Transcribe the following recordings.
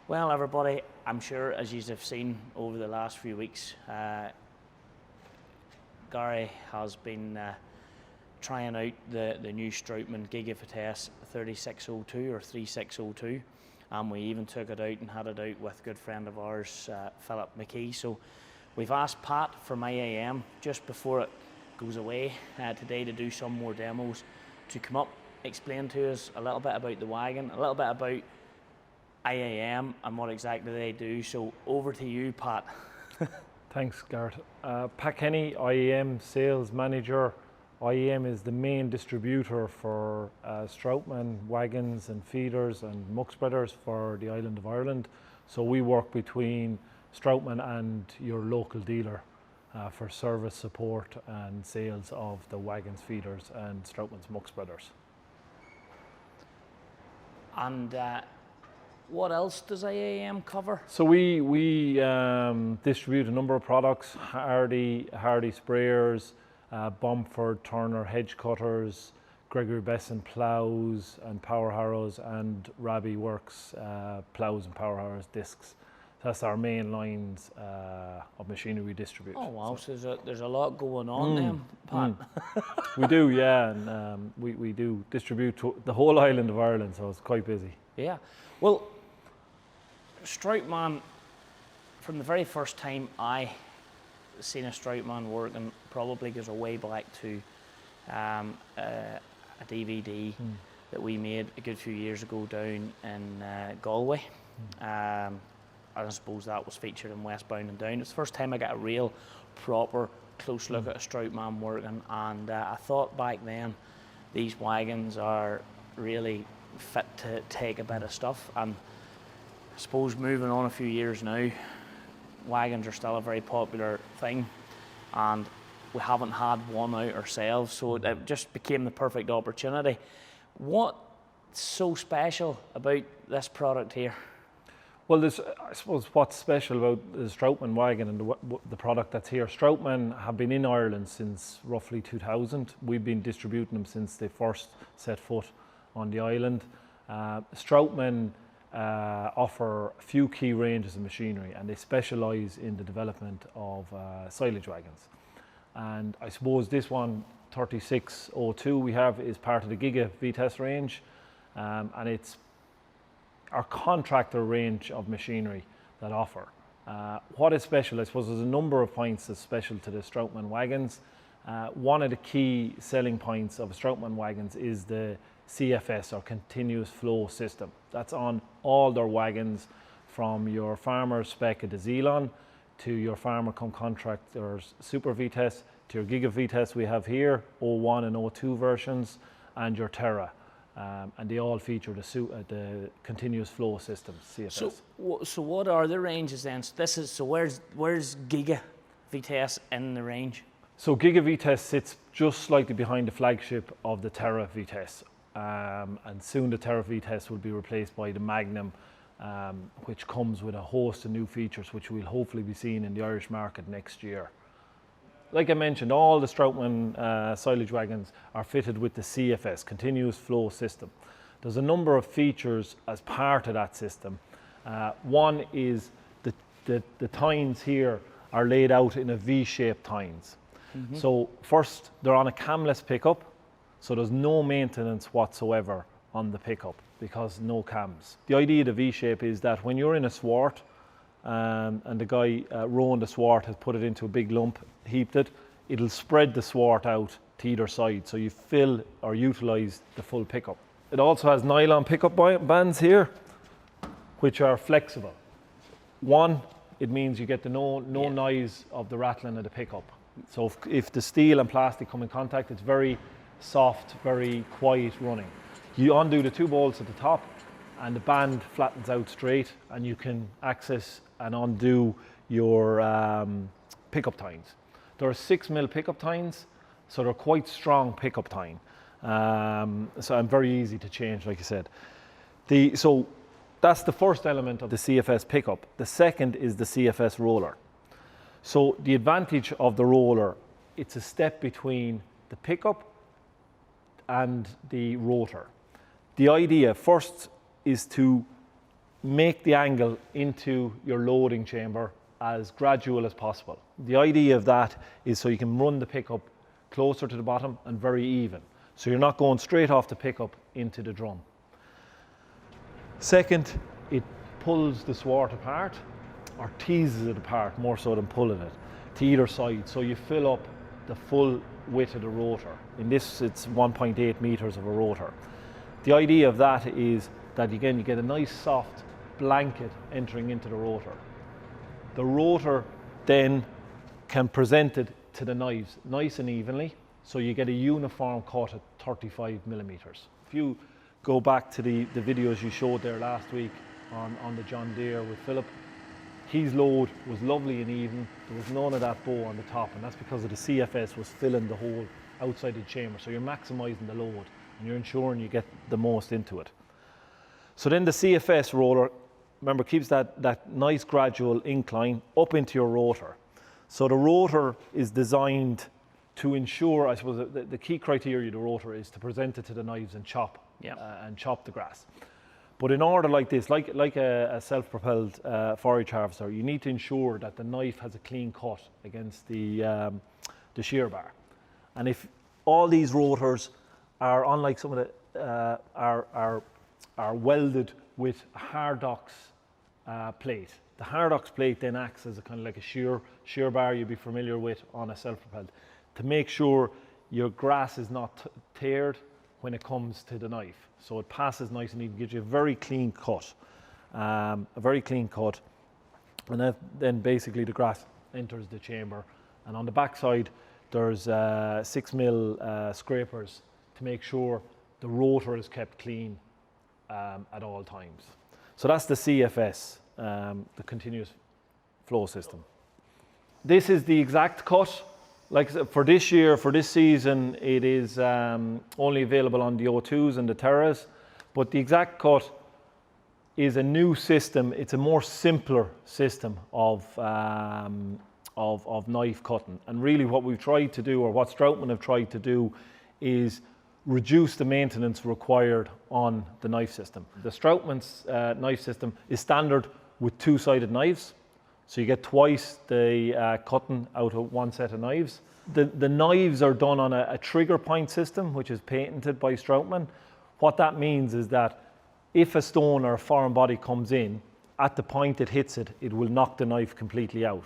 Well, everybody, I'm sure as you have seen over the last few weeks, Gary has been trying out the new Strautmann Giga-Vitesse 3602 or 3602, and we even took it out and had it out with a good friend of ours, Philip McKee. So we've asked Pat from IAM just before it goes away today to do some more demos, to come up, explain to us a little bit about the wagon, a little bit about IAM and what exactly they do. So over to you, Pat. Thanks, Gareth. Pat Kenny, IAM Sales Manager. IAM is the main distributor for Strautmann wagons and feeders and muck spreaders for the island of Ireland. So we work between Strautmann and your local dealer for service, support and sales of the wagons, feeders and Strautmann's muck spreaders. And what else does IAM cover? So we distribute a number of products: Hardy sprayers, Bomford Turner hedge cutters, Gregory Besson plows and power harrows, and Raby Works plows and power harrows discs. That's our main lines of machinery we distribute. Oh wow, so there's a lot going on then, Pat. We do, yeah, and we do distribute to the whole island of Ireland, so it's quite busy. Yeah, well, Strautmann, from the very first time I seen a Strautmann working, probably goes way back to a DVD that we made a good few years ago down in Galway. I suppose that was featured in Westbound and Down. It's the first time I got a real proper close look at a Strautmann working, and I thought back then these wagons are really fit to take a bit of stuff. And I suppose moving on a few years now, wagons are still a very popular thing, and we haven't had one out ourselves, so it just became the perfect opportunity. What's so special about this product here? Well, I suppose what's special about the Strautmann wagon and the product that's here, Strautmann have been in Ireland since roughly 2000. We've been distributing them since they first set foot on the island. Strautmann offer a few key ranges of machinery, and they specialise in the development of silage wagons. And I suppose this one, 3602 we have, is part of the Giga-Vitesse range, and it's our contractor range of machinery that offer. What is special, I suppose there's a number of points that's special to the Strautmann wagons. One of the key selling points of Strautmann wagons is the CFS, or continuous flow system. That's on all their wagons, from your farmer spec of the Xelon to your farmer come contractor's Super Vitesse to your Giga-Vitesse we have here, 01 and 02 versions, and your Terra. And they all feature the continuous flow system, CFS. So what are the ranges then? So where's Giga-Vitesse in the range? So Giga-Vitesse sits just slightly behind the flagship of the Terra Vitesse. And soon the Terra Vitesse will be replaced by the Magnum, which comes with a host of new features which we'll hopefully be seeing in the Irish market next year. Like I mentioned, all the Strautmann silage wagons are fitted with the CFS, continuous flow system. There's a number of features as part of that system. One is the tines here are laid out in a V-shaped tines. So first, they're on a camless pickup, so there's no maintenance whatsoever on the pickup because no cams. The idea of the V-shape is that when you're in a swart and the guy rowing the swart has put it into a big lump, heaped it, it'll spread the swart out to either side, so you fill or utilise the full pickup. It also has nylon pickup bands here, which are flexible. One, it means you get the no noise of the rattling of the pickup. So if the steel and plastic come in contact, it's very soft, very quiet running. You undo the two bolts at the top and the band flattens out straight, and you can access and undo your pickup tines. There are 6mm pickup tines, so they're quite strong pickup tine. So very easy to change, like I said. So that's the first element of the CFS pickup. The second is the CFS roller. So the advantage of the roller, it's a step between the pickup and the rotor. The idea first is to make the angle into your loading chamber as gradual as possible. The idea of that is so you can run the pickup closer to the bottom and very even. So you're not going straight off the pickup into the drum. Second, it pulls the swart apart, or teases it apart more so than pulling it, to either side. So you fill up the full width of the rotor. In this, it's 1.8 meters of a rotor. The idea of that is that again, you get a nice soft blanket entering into the rotor. The rotor then can present it to the knives nice and evenly, so you get a uniform cut at 35 millimeters. If you go back to the videos you showed there last week on the John Deere with Philip, his load was lovely and even. There was none of that bow on the top, and that's because of the CFS was filling the hole outside the chamber. So you're maximizing the load and you're ensuring you get the most into it. So then the CFS roller, remember, keeps that nice gradual incline up into your rotor. So the rotor is designed to ensure, I suppose, the key criteria of the rotor is to present it to the knives and chop, chop the grass. But in order like this, like a self-propelled forage harvester, you need to ensure that the knife has a clean cut against the shear bar. And if all these rotors are, unlike some of the, are welded with a Hardox plate. The Hardox plate then acts as a kind of like a shear bar you'd be familiar with on a self-propelled, to make sure your grass is not teared when it comes to the knife. So it passes nice and even, gives you a very clean cut, and then basically the grass enters the chamber. And on the back side, there's 6mm scrapers to make sure the rotor is kept clean at all times. So that's the CFS, the continuous flow system. This is the exact cut. Like for this year, for this season, it is only available on the O2s and the Terras, but the exact cut is a new system. It's a more simpler system of knife cutting. And really what we've tried to do, or what Strautmann have tried to do, is reduce the maintenance required on the knife system. The Strautmann's knife system is standard with two-sided knives. So you get twice the cutting out of one set of knives. The knives are done on a trigger point system, which is patented by Strautmann. What that means is that if a stone or a foreign body comes in, at the point it hits it, it will knock the knife completely out.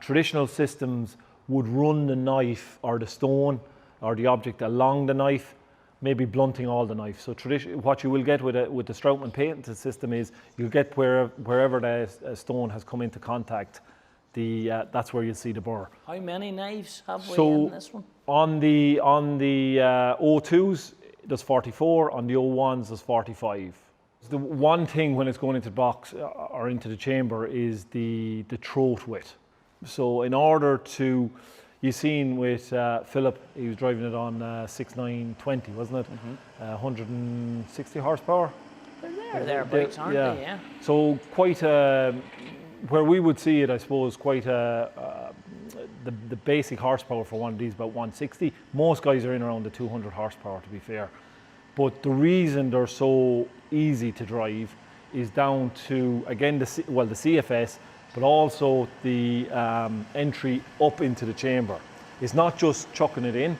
Traditional systems would run the knife or the stone or the object along the knife, maybe blunting all the knife. So what you will get with the Strautmann patented system is you'll get wherever the stone has come into contact, that's where you'll see the burr. How many knives have we So in this one? On the O2s, there's 44. On the O1s, there's 45. The one thing when it's going into the box or into the chamber is the throat width. So in order to, you seen with Philip, he was driving it on 6920, wasn't it? 160 horsepower. They're thereabouts, aren't they? Yeah. So quite where we would see it, I suppose, quite the basic horsepower for one of these about 160. Most guys are in around the 200 horsepower, to be fair. But the reason they're so easy to drive is down to, again, the CFS, but also the entry up into the chamber. It's not just chucking it in.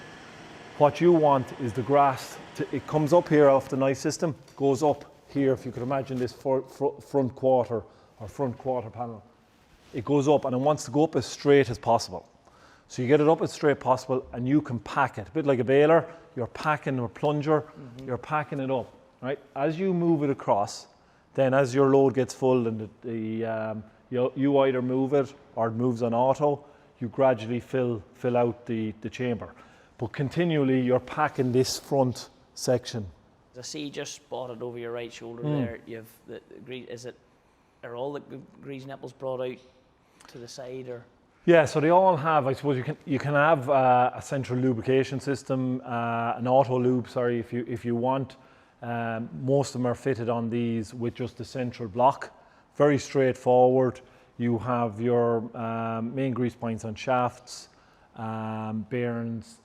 What you want is the grass, it comes up here off the knife system, goes up here, if you could imagine this front quarter or front quarter panel. It goes up and it wants to go up as straight as possible. So you get it up as straight as possible and you can pack it. A bit like a baler, you're packing, or plunger, you're packing it up, right? As you move it across, then as your load gets full and you either move it or it moves on auto, you gradually fill out the chamber. But continually you're packing this front section. I see you just spotted over your right shoulder there. You've the grease. Are all the grease nipples brought out to the side, or? Yeah, so they all have. I suppose you can have a central lubrication system, an auto lube. Sorry, if you want. Most of them are fitted on these with just the central block. Very straightforward. You have your main grease points on shafts, bearings.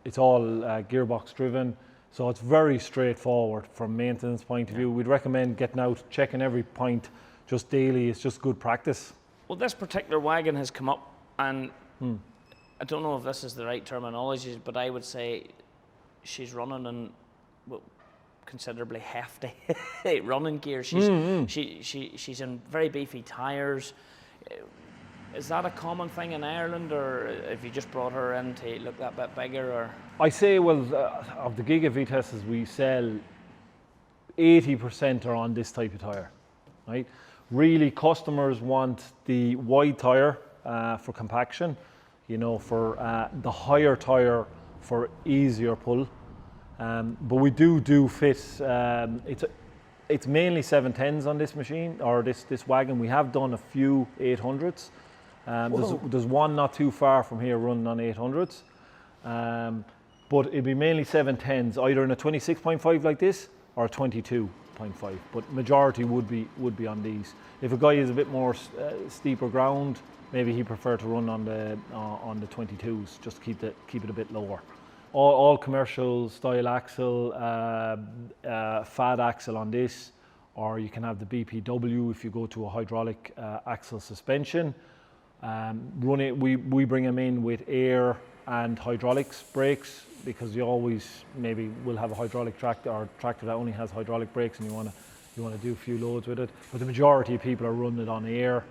It's all gearbox driven. So it's very straightforward from maintenance point of view. We'd recommend getting out, checking every point just daily. It's just good practice. Well, this particular wagon has come up, and I don't know if this is the right terminology, but I would say she's running in considerably hefty running gear. She's in very beefy tires. Is that a common thing in Ireland, or if you just brought her in to look that bit bigger? Or I say, well, of the Giga-Vitesses we sell, 80% are on this type of tire, right? Really, customers want the wide tire for compaction, you know, for the higher tire for easier pull. But we do fit. It's mainly 710s on this machine, or this wagon. We have done a few 800s. There's one not too far from here running on 800s. But it'd be mainly 710s, either in a 26.5 like this or a 22.5. But majority would be on these. If a guy is a bit more steeper ground, maybe he prefer to run on the 22s, just to keep it a bit lower. All commercial style axle, fat axle on this, or you can have the BPW if you go to a hydraulic axle suspension. We bring them in with air and hydraulics brakes, because you always maybe will have a hydraulic tractor or a tractor that only has hydraulic brakes, and you want to do a few loads with it. But the majority of people are running it on air,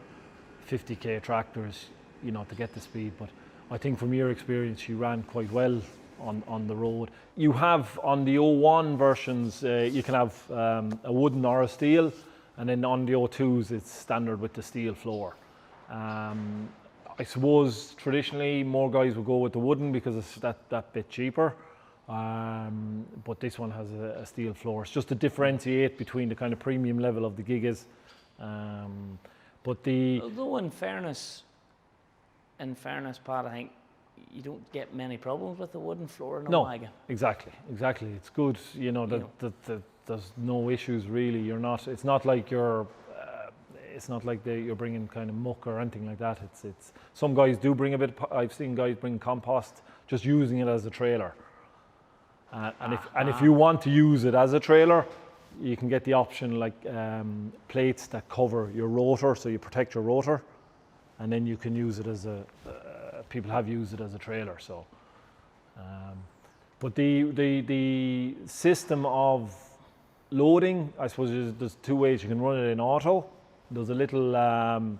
50k tractors, you know, to get the speed. But I think from your experience, she ran quite well on the road. You have on the 01 versions, you can have a wooden or a steel, and then on the 02s it's standard with the steel floor. I suppose traditionally more guys would go with the wooden because it's that bit cheaper, but this one has a steel floor. It's just to differentiate between the kind of premium level of the Gigas. Although in fairness, Pat, I think you don't get many problems with the wooden floor in a wagon. Exactly. It's good, you know, that there's no issues really. It's not like you're bringing kind of muck or anything like that. It's some guys do bring a bit. I've seen guys bring compost, just using it as a trailer. And if you want to use it as a trailer, you can get the option like plates that cover your rotor, so you protect your rotor, and then you can use it as people have used it as a trailer. So, but the system of loading, I suppose there's two ways you can run it in auto. There's a little on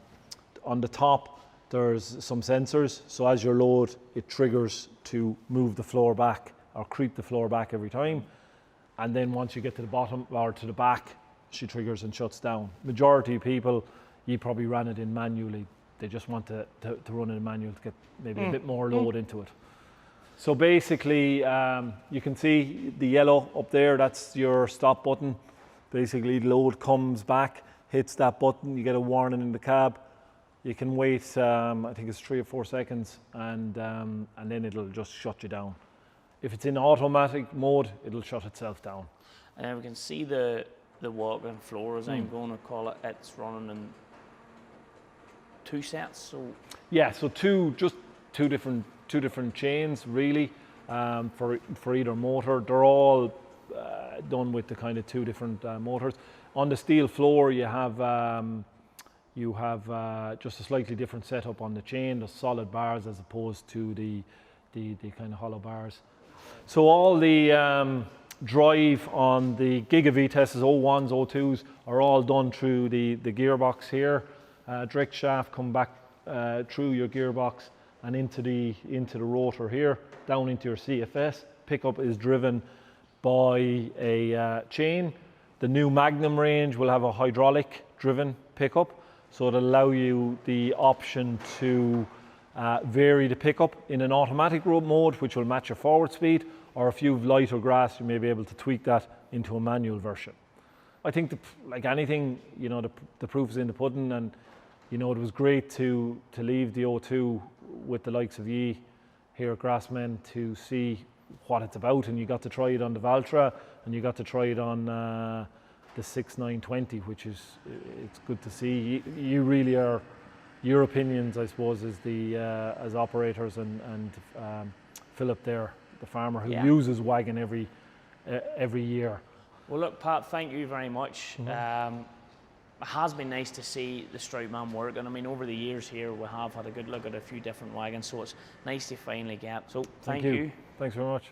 the top. There's some sensors, so as you load, it triggers to move the floor back or creep the floor back every time. And then once you get to the bottom or to the back, she triggers and shuts down. Majority of people, you probably ran it in manually. They just want to run it in manual to get maybe a bit more load into it. So basically, you can see the yellow up there, that's your stop button. Basically, the load comes back, hits that button, you get a warning in the cab. You can wait, I think it's 3 or 4 seconds, and then it'll just shut you down. If it's in automatic mode, it'll shut itself down. And then we can see the walk-in floor, as I'm going to call it. It's running in 2 sets. So yeah, so two different chains really for either motor. They're all done with the kind of 2 different motors. On the steel floor, you have just a slightly different setup on the chain. The solid bars as opposed to the kind of hollow bars. So all the drive on the Giga-Vitesses, 01s, 02s, are all done through the gearbox here. Direct shaft come back through your gearbox and into the rotor here, down into your CFS. Pickup is driven by a chain. The new Magnum range will have a hydraulic driven pickup, so it'll allow you the option to vary the pickup in an automatic mode, which will match your forward speed, or if you've lighter grass, you may be able to tweak that into a manual version. I think, like anything, you know, the proof is in the pudding, and you know, it was great to leave the 02 with the likes of ye here at GRASSMEN to see what it's about, and you got to try it on the Valtra, and you got to try it on the 6920, which is, it's good to see. You really are, your opinions, I suppose, as operators, and Philip there, the farmer who uses wagon every year. Well, look, Pat, thank you very much. It has been nice to see the Strautmann work, and I mean, over the years here, we have had a good look at a few different wagons, so it's nice to finally get. So, thank you. Thanks very much.